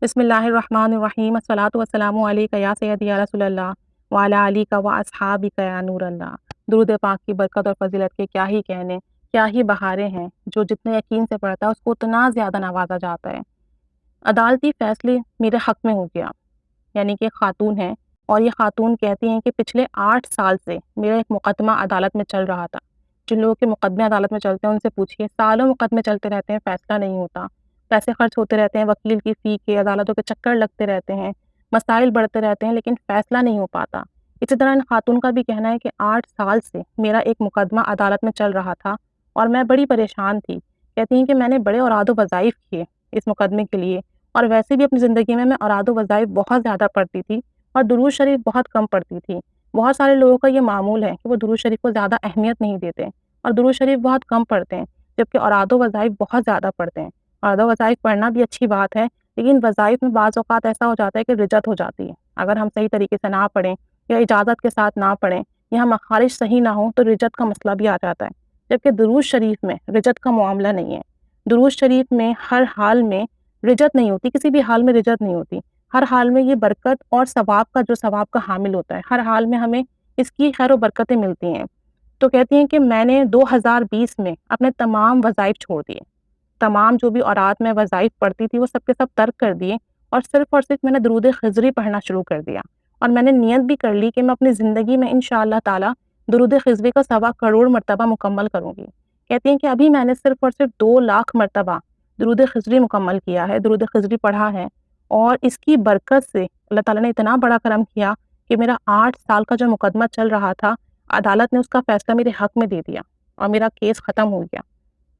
بسم اللہ الرحمن الرحیم، الصلاۃ والسلام علیک یا سیدی یا رسول اللہ وعلی آلک و اصحابک یا نور اللہ۔ درود پاک کی برکت اور فضیلت کے کیا ہی کہنے، کیا ہی بہاریں ہیں۔ جو جتنے یقین سے پڑھتا ہے اس کو اتنا زیادہ نوازا جاتا ہے۔ عدالتی فیصلے میرے حق میں ہو گیا، یعنی کہ خاتون ہیں اور یہ خاتون کہتی ہیں کہ پچھلے 8 سال سے میرا ایک مقدمہ عدالت میں چل رہا تھا۔ جن لوگوں کے مقدمے عدالت میں چلتے ہیں ان سے پوچھیے، سالوں مقدمے چلتے رہتے ہیں، فیصلہ نہیں ہوتا، پیسے خرچ ہوتے رہتے ہیں، وکیل کی فی کے، عدالتوں کے چکر لگتے رہتے ہیں، مسائل بڑھتے رہتے ہیں، لیکن فیصلہ نہیں ہو پاتا۔ اسی طرح ان خاتون کا بھی کہنا ہے کہ 8 سال سے میرا ایک مقدمہ عدالت میں چل رہا تھا اور میں بڑی پریشان تھی۔ کہتی ہیں کہ میں نے بڑے اوراد و وظائف کیے اس مقدمے کے لیے، اور ویسے بھی اپنی زندگی میں اوراد و وظائف بہت زیادہ پڑھتی تھی اور درود شریف بہت کم پڑھتی تھی۔ بہت سارے لوگوں کا یہ معمول ہے کہ وہ درود شریف کو زیادہ اہمیت نہیں دیتے اور درود شریف بہت کم پڑھتے ہیں، جبکہ اوراد و وظائف بہت زیادہ پڑھتے ہیں۔ اوراد و وظائف پڑھنا بھی اچھی بات ہے، لیکن وظائف میں بعض اوقات ایسا ہو جاتا ہے کہ رجت ہو جاتی ہے۔ اگر ہم صحیح طریقے سے نہ پڑھیں یا اجازت کے ساتھ نہ پڑھیں یا مخارج صحیح نہ ہوں تو رجت کا مسئلہ بھی آ جاتا ہے، جبکہ درود شریف میں رجت کا معاملہ نہیں ہے۔ درود شریف میں ہر حال میں رجت نہیں ہوتی، کسی بھی حال میں رجت نہیں ہوتی۔ ہر حال میں یہ برکت اور ثواب کا جو ثواب کا حامل ہوتا ہے، ہر حال میں ہمیں اس کی خیر و برکتیں ملتی ہیں۔ تو کہتی ہیں کہ میں نے 2020 میں اپنے تمام وظائف چھوڑ دیے، تمام جو بھی اوراد میں وظائف پڑھتی تھی وہ سب کے سب ترک کر دیے، اور صرف میں نے درود خضری پڑھنا شروع کر دیا، اور میں نے نیت بھی کر لی کہ میں اپنی زندگی میں انشاءاللہ تعالی درود خضری کا 1.25 کروڑ مرتبہ مکمل کروں گی۔ کہتی ہیں کہ ابھی میں نے صرف 2 لاکھ مرتبہ درود خضری مکمل کیا ہے، درود خضری پڑھا ہے، اور اس کی برکت سے اللہ تعالیٰ نے اتنا بڑا کرم کیا کہ میرا 8 سال کا جو مقدمہ چل رہا تھا، عدالت نے اس کا فیصلہ میرے حق میں دے دیا اور میرا کیس ختم ہو گیا۔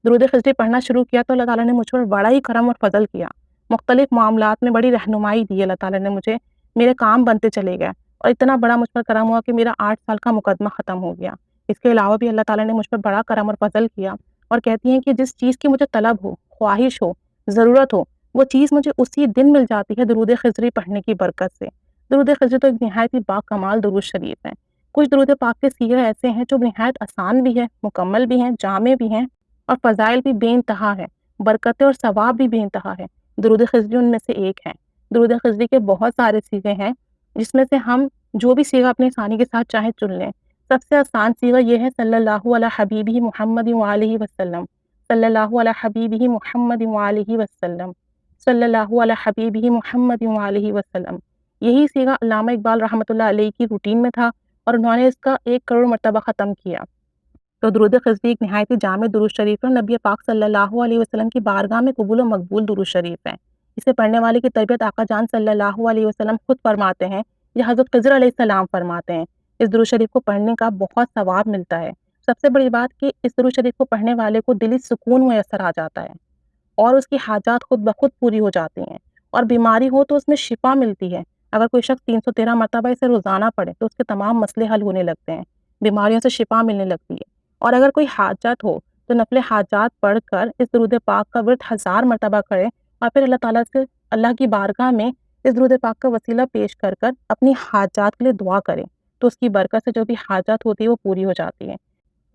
درود خضری پڑھنا شروع کیا تو اللہ تعالیٰ نے مجھ پر بڑا ہی کرم اور فضل کیا، مختلف معاملات میں بڑی رہنمائی دی اللہ تعالیٰ نے مجھے، میرے کام بنتے چلے گئے اور اتنا بڑا مجھ پر کرم ہوا کہ میرا 8 سال کا مقدمہ ختم ہو گیا۔ اس کے علاوہ بھی اللہ تعالیٰ نے مجھ پر بڑا کرم اور فضل کیا، اور کہتی ہیں کہ جس چیز کی مجھے طلب ہو، خواہش ہو، ضرورت ہو، وہ چیز مجھے اسی دن مل جاتی ہے درود خضری پڑھنے کی برکت سے۔ درود خضری تو ایک نہایت ہی با کمال درود شریف ہے۔ کچھ درود پاک کے صیغے ایسے ہیں جو نہایت آسان بھی ہے، مکمل بھی ہیں، جامع بھی ہیں، اور فضائل بھی بے انتہا ہے، برکتیں اور ثواب بھی بے انتہا ہے۔ درود خضری ان میں سے ایک ہے۔ درود خضری کے بہت سارے صیغے ہیں، جس میں سے ہم جو بھی صیغہ اپنی آسانی کے ساتھ چاہیں چن لیں۔ سب سے آسان صیغہ یہ ہے صلی اللہ علی حبیبہ محمد وآلہ وسلم، صلی اللہ علی حبیبہ محمد وآلہ وسلم، صلی اللہ علی حبیبہ محمد وآلہ وسلم۔ یہی صیغہ علامہ اقبال رحمۃ اللہ علیہ کی روٹین میں تھا اور انہوں نے اس کا 1 کروڑ مرتبہ ختم کیا۔ تو درود خضری ایک نہایت ہی جامع درود شریف ہے، نبی پاک صلی اللہ علیہ وسلم کی بارگاہ میں قبول و مقبول درود شریف ہے۔ اسے پڑھنے والے کی تربیت آقا جان صلی اللہ علیہ وسلم خود فرماتے ہیں یا حضرت خضر علیہ السلام فرماتے ہیں۔ اس درود شریف کو پڑھنے کا بہت ثواب ملتا ہے۔ سب سے بڑی بات کہ اس درود شریف کو پڑھنے والے کو دلی سکون میسر آ جاتا ہے اور اس کی حاجات خود بخود پوری ہو جاتی ہیں، اور بیماری ہو تو اس میں شفا ملتی ہے۔ اگر کوئی شخص 313 مرتبہ اسے روزانہ پڑھے تو اس کے تمام مسئلے حل ہونے لگتے ہیں، بیماریوں سے شفا ملنے لگتی ہے۔ اور اگر کوئی حاجت ہو تو نفل حاجات پڑھ کر اس درود پاک کا ورد 1000 مرتبہ کرے، اور پھر اللہ تعالیٰ سے اللہ کی بارگاہ میں اس درود پاک کا وسیلہ پیش کر کر اپنی حاجات کے لیے دعا کرے تو اس کی برکت سے جو بھی حاجات ہوتی ہے وہ پوری ہو جاتی ہے۔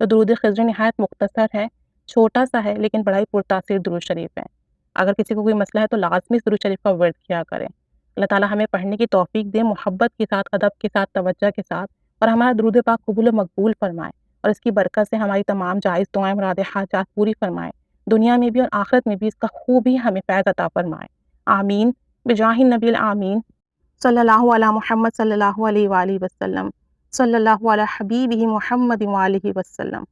تو درود خضری نہایت مختصر ہے، چھوٹا سا ہے، لیکن بڑا ہی پرتاثیر درود شریف ہے۔ اگر کسی کو کوئی مسئلہ ہے تو لازمی اس درود شریف کا ورد کیا کرے۔ اللہ تعالیٰ ہمیں پڑھنے کی توفیق دے، محبت کے ساتھ، ادب کے ساتھ، توجہ کے ساتھ، اور ہمارا درود پاک قبول و مقبول فرمائے، اور اس کی برکت سے ہماری تمام جائز دعائیں، مراد حاجات پوری فرمائے، دنیا میں بھی اور آخرت میں بھی اس کا خوبی ہمیں فیض عطا فرمائے۔ آمین بجاہ النبی الآمین، صلی اللہ علی محمد صلی اللہ علیہ وآلہ وسلم، صلی اللہ علی حبیبہ محمد وآلہ وسلم۔